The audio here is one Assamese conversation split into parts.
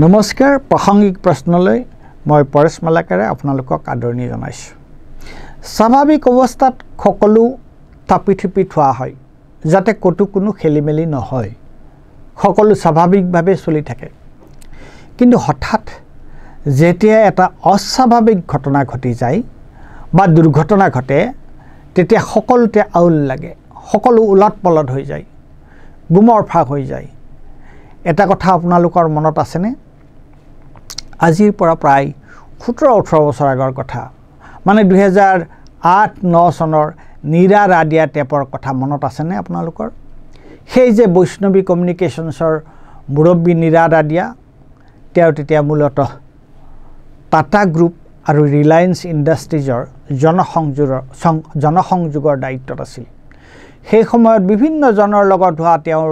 নমস্কাৰ প্ৰাসংগিক প্ৰশ্নলৈ মই পৰেশ মালাকাৰে আপোনালোকক আদৰণি জনাইছো। স্বাভাৱিক অৱস্থাত সকলো থাপি থিপি থোৱা হয় যাতে কতো কোনো খেলিমেলি নহয়, সকলো স্বাভাৱিকভাৱে চলি থাকে। কিন্তু হঠাৎ যেতিয়া এটা অস্বাভাৱিক ঘটনা ঘটি যায় বা দুৰ্ঘটনা ঘটে তেতিয়া সকলোতে আউল লাগে, সকলো উলট পলট হৈ যায়, গুমৰ ফাঁক হৈ যায়। এটা কথা আপোনালোকৰ মনত আছেনে? আজিৰ পৰা প্ৰায় 17-18 বছৰ আগৰ কথা, মানে 2008-9 চনৰ নীৰা ৰাডিয়া টেপৰ কথা মনত আছেনে আপোনালোকৰ? সেই যে বৈষ্ণৱী কমিউনিকেশ্যনছৰ মুৰব্বী নীৰা ৰাডিয়া, তেওঁ তেতিয়া মূলতঃ টাটা গ্ৰুপ আৰু ৰিলায়েন্স ইণ্ডাষ্ট্ৰিজৰ জনসংযোগৰ দায়িত্বত আছিল। সেই সময়ত বিভিন্ন জনৰ লগত হোৱা তেওঁৰ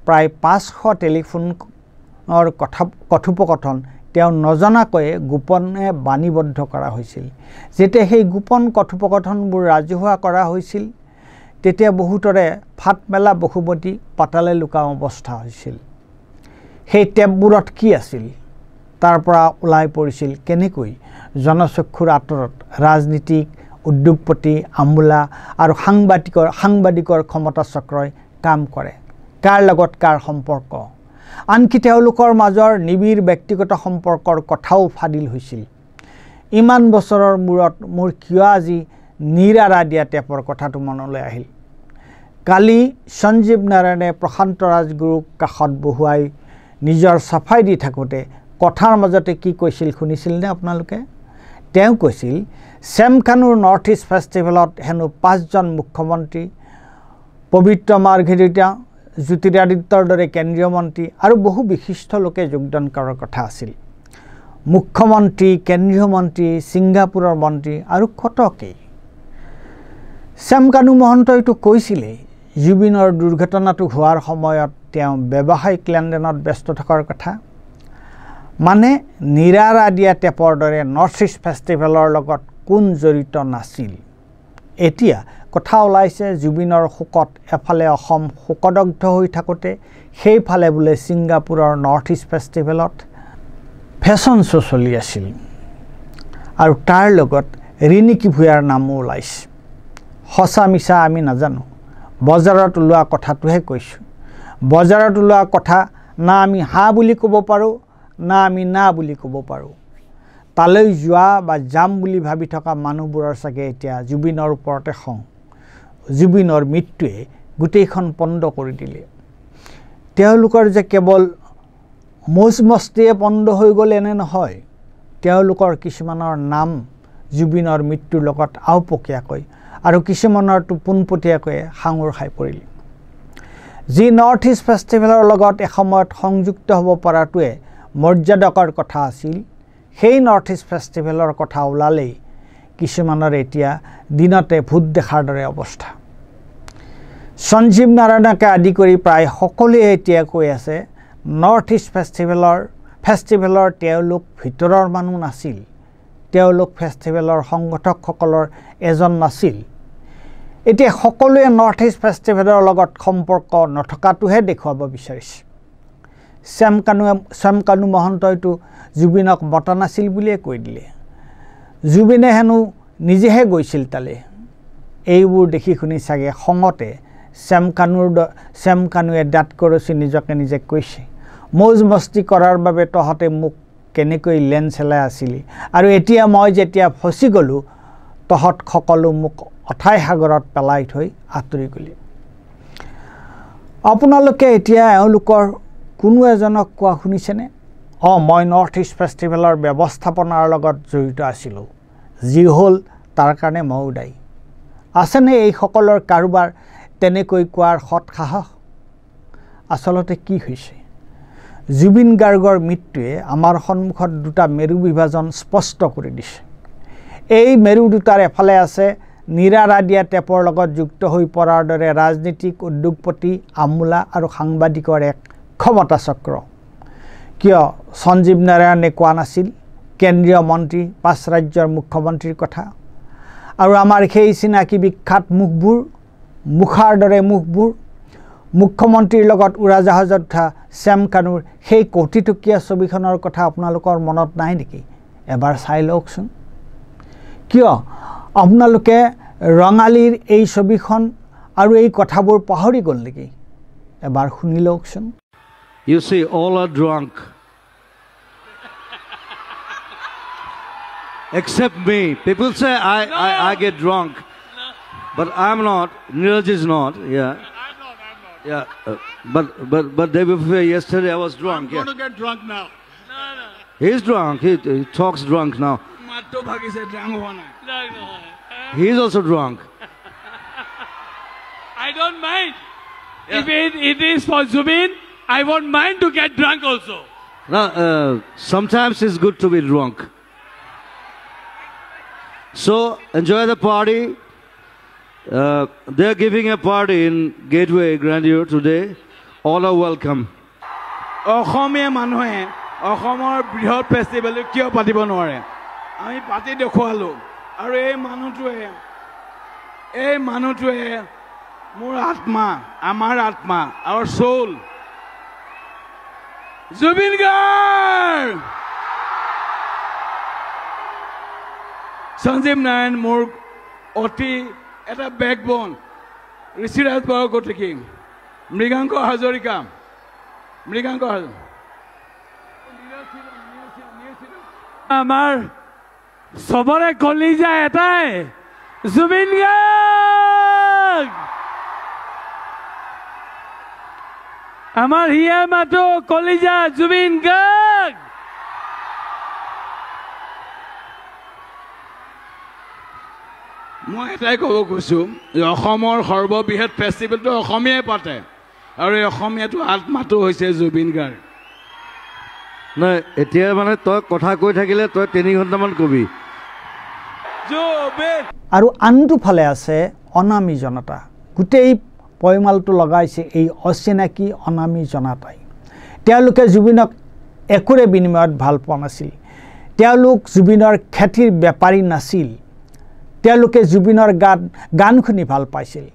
প্ৰায় 500 টেলিফোনৰ কথোপকথন তেওঁ নজনাকৈয়ে গোপনে বাণীবদ্ধ কৰা হৈছিল। যেতিয়া সেই গোপন কথোপকথনবোৰ ৰাজহুৱা কৰা হৈছিল তেতিয়া বহুতৰে ফাট মেলা বহুমতি পাতালে লুকা অৱস্থা হৈছিল। সেই টেপবোৰত কি আছিল, তাৰ পৰা ওলাই পৰিছিল কেনেকৈ জনচক্ষুৰ আঁতৰত ৰাজনীতিক, উদ্যোগপতি, আমোলা আৰু সাংবাদিকৰ ক্ষমতা চক্ৰই কাম কৰে, কাৰ লগত কাৰ সম্পৰ্ক, আনকি তেওঁলোকৰ মাজৰ নিবিড় ব্যক্তিগত সম্পৰ্কৰ কথাও ফাদিল হৈছিল। ইমান বছৰৰ মূৰত মোৰ কিয় আজি নীৰা ৰাডিয়া টেপৰ কথাটো মনলৈ আহিল। কালি সঞ্জীৱ নাৰায়ণে প্ৰশান্ত ৰাজগুৰুক কাষত বহুৱাই নিজৰ চাফাই দি থাকোঁতে কথাৰ মাজতে কি কৈছিল শুনিছিলনে আপোনালোকে? তেওঁ কৈছিল চেমকানুৰ নৰ্থ ইষ্ট ফেষ্টিভেলত হেনো 5জন মুখ্যমন্ত্ৰী, পবিত্ৰ মাৰ্ঘেৰিটা, জ্যোতিৰাদিত্যৰ দৰে কেন্দ্ৰীয় মন্ত্ৰী আৰু বহু বিশিষ্ট লোকে যোগদান কৰাৰ কথা আছিল। মুখ্যমন্ত্ৰী, কেন্দ্ৰীয় মন্ত্ৰী, ছিংগাপুৰৰ মন্ত্ৰী আৰু কতকেই। চেমকানু মহন্তইতো কৈছিলেই জুবিনৰ দুৰ্ঘটনাটো হোৱাৰ সময়ত তেওঁ ব্যৱসায়িক লেনদেনত ব্যস্ত থকাৰ কথা। মানে নীৰা ৰাডিয়া টেপৰ দৰে নৰ্থ ইষ্ট ফেষ্টিভেলৰ লগত কোন জড়িত নাছিল? এতিয়া কথা ওলাইছে জুবিনৰ শোকত এফালে অসম শোকদগ্ধ হৈ থাকোঁতে সেইফালে বোলে ছিংগাপুৰৰ নৰ্থ ইষ্ট ফেষ্টিভেলত ফেশ্বন শ্ব' চলি আছিল আৰু তাৰ লগত ৰিণিকী ভূঞাৰ নামো ওলাইছে। সঁচা মিছা আমি নাজানো, বজাৰত ওলোৱা কথাটোহে কৈছোঁ। বজাৰত ওলোৱা কথা না আমি হাঁ বুলি ক'ব পাৰোঁ না আমি না বুলি ক'ব পাৰোঁ। তালৈ যোৱা বা যাম বুলি ভাবি থকা মানুহবোৰৰ চাগে এতিয়া জুবিনৰ ওপৰতে খং। জুবিনৰ মৃত্যুৱে গোটেইখন পণ্ড কৰি দিলে। তেওঁলোকৰ যে কেৱল মৌজ মস্তিয়ে পণ্ড হৈ গ'ল এনে নহয়, তেওঁলোকৰ কিছুমানৰ নাম জুবিনৰ মৃত্যুৰ লগত আওপকীয়াকৈ আৰু কিছুমানৰতো পোনপটীয়াকৈ সাঙুৰ খাই পৰিল। যি নৰ্থ ইষ্ট ফেষ্টিভেলৰ লগত এসময়ত সংযুক্ত হ'ব পৰাটোৱে মৰ্যাদকৰ কথা আছিল, সেই নৰ্থ ইষ্ট ফেষ্টিভেলৰ কথা ওলালেই কিছুমানৰ এতিয়া দিনতে ভূত দেখাৰ দৰে অৱস্থা। সঞ্জীৱ নাৰায়ণকে আদি কৰি প্ৰায় সকলোৱে এতিয়া কৈ আছে নৰ্থ ইষ্ট ফেষ্টিভেলৰ তেওঁলোক ভিতৰৰ মানুহ নাছিল, তেওঁলোক ফেষ্টিভেলৰ সংগঠকসকলৰ এজন নাছিল। এতিয়া সকলোৱে নৰ্থ ইষ্ট ফেষ্টিভেলৰ লগত সম্পৰ্ক নথকাটোহে দেখুৱাব বিচাৰিছে। চেমকানু মহন্তইতো জুবিনক মতা নাছিল বুলিয়ে কৈ দিলে। জুবিনে হেনো নিজেহে গৈছিল তালৈ। এইবোৰ দেখি শুনি চাগে খঙতে চেমকানুৱে দাঁত কৰচি নিজকে নিজে কৈছে, মৌজ মস্তি কৰাৰ বাবে তহঁতে মোক কেনেকৈ লেন চেলাই আছিলি আৰু এতিয়া মই যেতিয়া ফচি গ'লোঁ তহঁত সকলো মোক অথাই সাগৰত পেলাই থৈ আঁতৰি গ'লি। আপোনালোকে এতিয়া এওঁলোকৰ কোনো এজনক কোৱা শুনিছেনে? মই নৰ্থ ইষ্ট ফেষ্টিভেলৰ ব্যৱস্থাপনাৰ লগত জড়িত আছিলোঁ, যি হ'ল তাৰ কাৰণে ময়ো দায়ী। আছেনে এইসকলৰ কাৰোবাৰ তেনেকৈ কোৱাৰ সৎ সাহস? আচলতে কি হৈছে? জুবিন গাৰ্গৰ মৃত্যুৱে আমাৰ সন্মুখত দুটা মেৰু বিভাজন স্পষ্ট কৰি দিছে। এই মেৰু দুটাৰ এফালে আছে নীৰা ৰাডিয়া টেপৰ লগত যুক্ত হৈ পৰাৰ দৰে ৰাজনীতিক, উদ্যোগপতি, আমোলা আৰু সাংবাদিকৰ এক ক্ষমতা চক্ৰ। কিয় সঞ্জীৱ নাৰায়ণে কোৱা নাছিল কেন্দ্ৰীয় মন্ত্ৰী, 5 ৰাজ্যৰ মুখ্যমন্ত্ৰীৰ কথা? আৰু আমাৰ সেই চিনাকি বিখ্যাত মুখৰ দৰে মুখবোৰ মুখ্যমন্ত্ৰীৰ লগত উৰাজাহাজত উঠা শ্যাম কানুৰ সেই কোটিটকীয়া ছবিখনৰ কথা আপোনালোকৰ মনত নাই নেকি এবাৰ চাই লওকচোন কিয় আপোনালোকে ৰঙালীৰ এই ছবিখন আৰু এই কথাবোৰ পাহৰি গ'ল নেকি এবাৰ শুনি লওকচোন You see, all are drunk. Except me. People say I get drunk. No. But I'm not. Neeraj is not. Yeah. I'm not. Yeah. But day before yesterday I was drunk. I'm going to get drunk now. No. He's drunk. He talks drunk now. Matto Bhagi said drunk one. He's also drunk. I don't mind. Yeah. If it is for Zubin, I won't mind to get drunk also. No, sometimes it's good to be drunk. So, enjoy the party. They're giving a party in Gateway Grandeur today. All are welcome. অসমীয়া মানুহে অসমৰ বৃহৎ ফেষ্টিভেল কিয় পাতিব নোৱাৰে আমি পাতি দেখুৱালো আৰু এই মানুহটোৱে মোৰ আত্মা আমাৰ আত্মা our soul Zubin Garg Sanjeev Nayan মোৰ অতি এটা বেকবোন ঋষিৰাজ বৰকটকী মৃগাংক হাজৰিকা আমাৰ সবৰে কলিজা এটাই Zubin Garg আমাৰ হিয়া মাতো কলিজা Zubin Garg মই এটাই ক'ব কৈছো যে অসমৰ সৰ্ববৃহৎ ফেষ্টিভেলটো অসমীয়াই পাতে আৰু এই অসমীয়াটো আত্মাটো হৈছে Zubin Garg নাই এতিয়া মানে তই কথা কৈ থাকিলে তই 3 ঘণ্টামান কবি আৰু আনটো ফালে আছে অনামী জনতা গোটেই পয়মালটো লগাইছে এই অচিনাকি অনামী জনতাই তেওঁলোকে জুবিনক একোৰে বিনিময়ত ভাল পোৱা নাছিল তেওঁলোক জুবিনৰ খেতিৰ বেপাৰী নাছিল তেওঁলোকে জুবিনৰ গান শুনি ভাল পাইছিল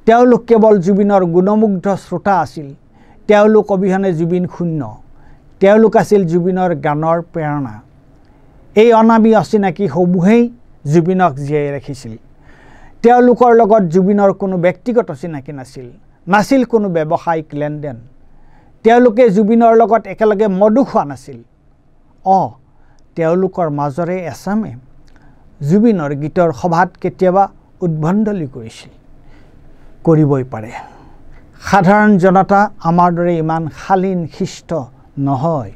তেওঁলোক কেৱল জুবিনৰ গুণমুগ্ধ শ্ৰোতা আছিল তেওঁলোক অবিহনে জুবিন শূন্য তেওঁলোক আছিল জুবিনৰ গানৰ প্ৰেৰণা এই অনামী অচিনাকি সমূহেই জুবিনক জীয়াই ৰাখিছিল তেওঁলোকৰ লগত জুবিনৰ কোনো ব্যক্তিগত চিনাকি নাছিল কোনো ব্যৱসায়িক লেনদেন তেওঁলোকে জুবিনৰ লগত একেলগে মদু খোৱা নাছিল তেওঁলোকৰ মাজৰে এছামে জুবিনৰ গীতৰ সভাত কেতিয়াবা উদ্ভণ্ডলি কৰিছিল কৰিবই পাৰে সাধাৰণ জনতা আমাৰ দৰে ইমান শালীন শিষ্ট নহয়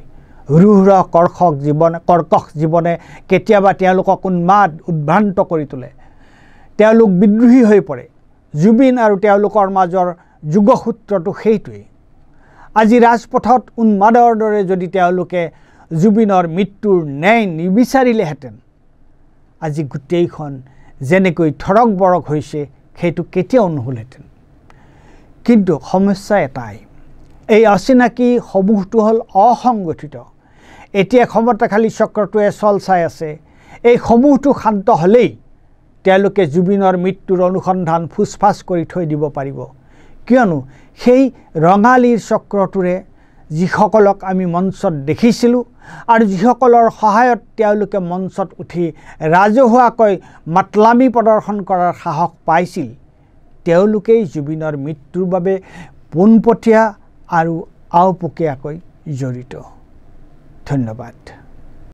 ৰুহৰা কৰ্কশ জীৱনে কেতিয়াবা তেওঁলোকক উদ্ভ্ৰান্ত কৰি তোলে তেওঁলোক বিদ্ৰোহী হৈ পৰে জুবিন আৰু তেওঁলোকৰ মাজৰ যুগসূত্ৰটো সেইটোৱেই আজি ৰাজপথত উন্মাদৰ দৰে যদি তেওঁলোকে জুবিনৰ মৃত্যুৰ ন্যায় নিবিচাৰিলেহেঁতেন আজি গোটেইখন যেনেকৈ থৰক বৰক হৈছে সেইটো কেতিয়াও নহ'লহেঁতেন কিন্তু সমস্যা এটাই এই অচিনাকি সমূহটো হ'ল অসংগঠিত এতিয়া ক্ষমতাশালী চক্ৰটোৱে চল চাই আছে এই সমূহটো শান্ত হ'লেই তেওঁলোকে জুবিনৰ মৃত্যুৰ অনুসন্ধান ফুসফাস কৰি থৈ দিব পাৰিব কিয়নো সেই ৰঙালীৰ চক্ৰটোৰে যিসকলক আমি মঞ্চত দেখিছিলোঁ আৰু যিসকলৰ সহায়ত তেওঁলোকে মঞ্চত উঠি ৰাজহুৱাকৈ মাতলামি প্ৰদৰ্শন কৰাৰ সাহস পাইছিল তেওঁলোকেই জুবিনৰ মৃত্যুৰ বাবে পোনপটীয়া আৰু আওপকীয়াকৈ জড়িত ধন্যবাদ